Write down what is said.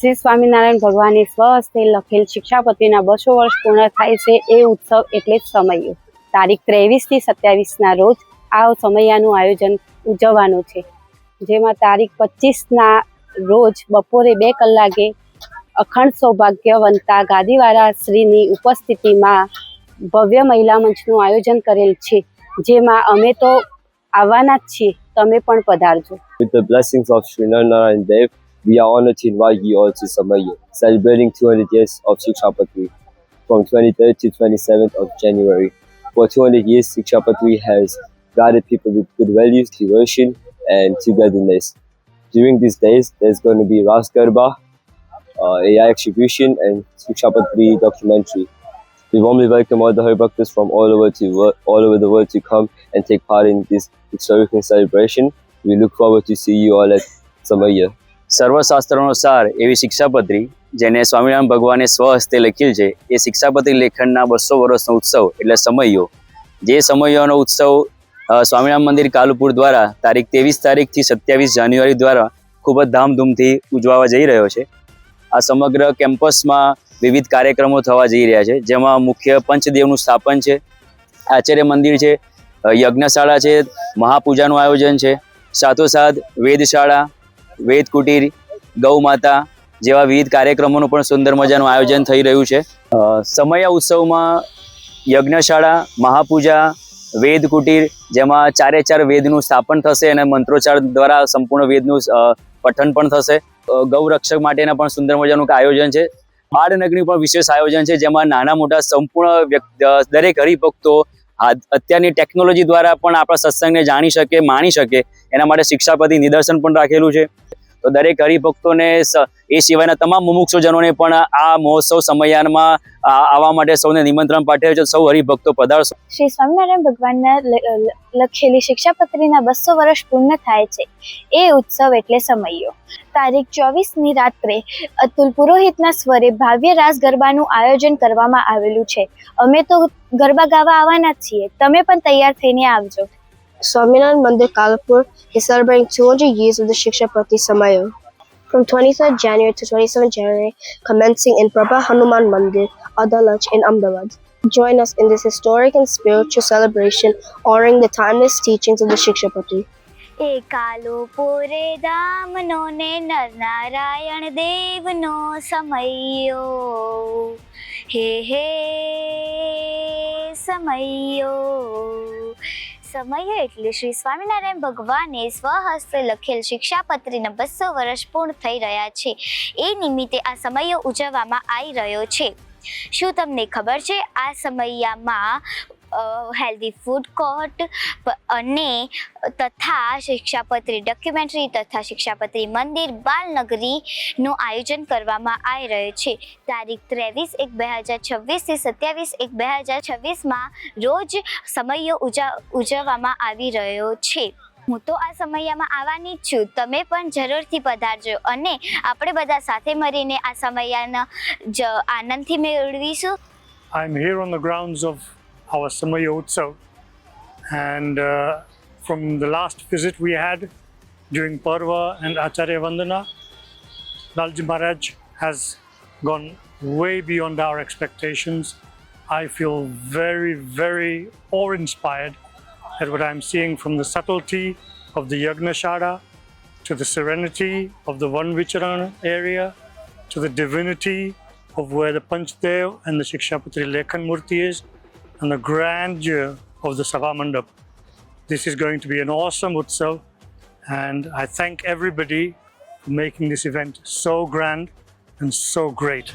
શ્રી સ્વામિનારાયણ ભગવાને સ્વહસ્તે લખેલ શિક્ષાપત્રીના 200 વર્ષ પૂર્ણ થાય છે એ ઉત્સવ એટલે જ સમૈયો. તારીખ 23 થી 27ના રોજ આ સમૈયાનું આયોજન ઉજવવાનું છે, જેમાં તારીખ 25ના રોજ બપોરે 2 કલાકે અખંડ સૌભાગ્યવંતા ગાદીવાળા શ્રીની ઉપસ્થિતિમાં ભવ્ય મહિલા મંચનું આયોજન કરેલ છે, જેમાં અમે તો આવવાના જ છીએ, તમે પણ પધારજો. With the blessings of Sri Narayana Dev, we are honored to invite you all to Samaya, celebrating 200 years of Shikshapatri from 23rd to 27th of January. For 200 years, Shikshapatri has guided people with good values, devotion, and togetherness. During these days, there's going to be Ras Garba, AI exhibition, and Shikshapatri documentary. We warmly welcome all the Haribhaktas from all over the world to come and take part in this historical celebration. We look forward to see you all at Samaya. સર્વશાસ્ત્રનો સાર એવી શિક્ષાપત્રી જેને સ્વામિનારાયણ ભગવાને સ્વહસ્તે લખેલ છે, એ શિક્ષાપત્રી લેખનના 200 વર્ષનો ઉત્સવ એટલે સમૈયો. જે સમૈયાનો ઉત્સવ સ્વામિનારાયણ મંદિર કાલુપુર દ્વારા તારીખ 23 તારીખથી 27 જાન્યુઆરી દ્વારા ખૂબ જ ધામધૂમથી ઉજવવા જઈ રહ્યો છે. આ સમગ્ર કેમ્પસમાં વિવિધ કાર્યક્રમો થવા જઈ રહ્યા છે, જેમાં મુખ્ય પંચદેવનું સ્થાપન છે, આચાર્ય મંદિર છે, યજ્ઞશાળા છે, મહાપૂજાનું આયોજન છે, સાથોસાથ વેદશાળા, વેદ કુટીર, ગૌ માતા જેવા વિવિધ કાર્યક્રમોનું પણ સુંદર મજાનું આયોજન થઈ રહ્યું છે. સમૈયા ઉત્સવમાં યજ્ઞશાળા, મહાપૂજા, વેદ કુટીર, જેમાં 4 વેદનું સ્થાપન થશે અને મંત્રોચ્ચાર દ્વારા સંપૂર્ણ વેદનું પઠન પણ થશે. ગૌરક્ષક માટેના પણ સુંદર મજાનું આયોજન છે. બાળનગરી પણ વિશેષ આયોજન છે, જેમાં નાના મોટા સંપૂર્ણ દરેક હરિભક્તો અત્યારની ટેકનોલોજી દ્વારા પણ આપણા સત્સંગને જાણી શકે, માણી શકે, એના માટે શિક્ષાપતિ નિદર્શન પણ રાખેલું છે. તો દરેક હરિભક્તોને એ સિવાયના તમામ મુમુક્ષુજનોને પણ આ મહોત્સવ સમયામાં આવવા માટે સૌને નિમંત્રણ પાઠવ્યું છે. સૌ હરિભક્તો પધારશો. શ્રી સ્વામિનારાયણ ભગવાનના લખેલી શિક્ષાપત્રીના 200 વર્ષ પૂર્ણ થાય છે એ ઉત્સવ એટલે સમૈયો. તારીખ 24ની રાત્રે અતુલ પુરોહિતના સ્વરે ભવ્ય રાસ ગરબાનું આયોજન કરવામાં આવેલું છે. અમે તો ગરબા ગાવા આવવાના જ છીએ, તમે પણ તૈયાર થઈને આવજો. Swaminarayan Mandir Kalapur is celebrating 200 years of the Shikshapatri Samaya. From 23rd January to 27th January, commencing in Prabha Hanuman Mandir, Adalaj in Ahmedabad. Join us in this historic and spiritual celebration honoring the timeless teachings of the Shikshapatri. એ કાલો પોરે દામનો ને નર નારાયણ દેવનો સમૈયો, હે હે સમૈયો. સમૈયો એટલે શ્રી સ્વામિનારાયણ ભગવાને સ્વહસ્તે લખેલ શિક્ષાપત્રીના 200 વર્ષ પૂર્ણ થઈ રહ્યા છે, એ નિમિત્તે આ સમૈયો ઉજવવામાં આવી રહ્યો છે. શું તમને ખબર છે આ સમૈયામાં હેલ્ધી ફૂડ કોર્ટ અને તથા શિક્ષાપત્રી ડોક્યુમેન્ટરી તથા શિક્ષાપત્રી મંદિર બાલનગરીનું આયોજન કરવામાં આવી રહ્યું છે. તારીખ 23/1/2026 થી 27/1/2026માં રોજ સમૈયો ઉજવવામાં આવી રહ્યો છે. હું તો આ સમૈયામાં આવવાની જ છું, તમે પણ જરૂરથી પધારજો અને આપણે બધા સાથે મળીને આ સમૈયાનો આનંદથી મેળવીશું. I'm here on the grounds of our Samaya Utsav, and from the last visit we had during Parva and Acharya Vandana, Lalji Maharaj has gone way beyond our expectations. I feel very, very awe-inspired at what I'm seeing, from the subtlety of the Yagnashara to the serenity of the Van Vicharana area to the divinity of where the Panchdev and the Shikshapatri Lekhan Murti is, and the grandeur of the Sabha Mandap. This is going to be an awesome Utsav, and I thank everybody for making this event so grand and so great.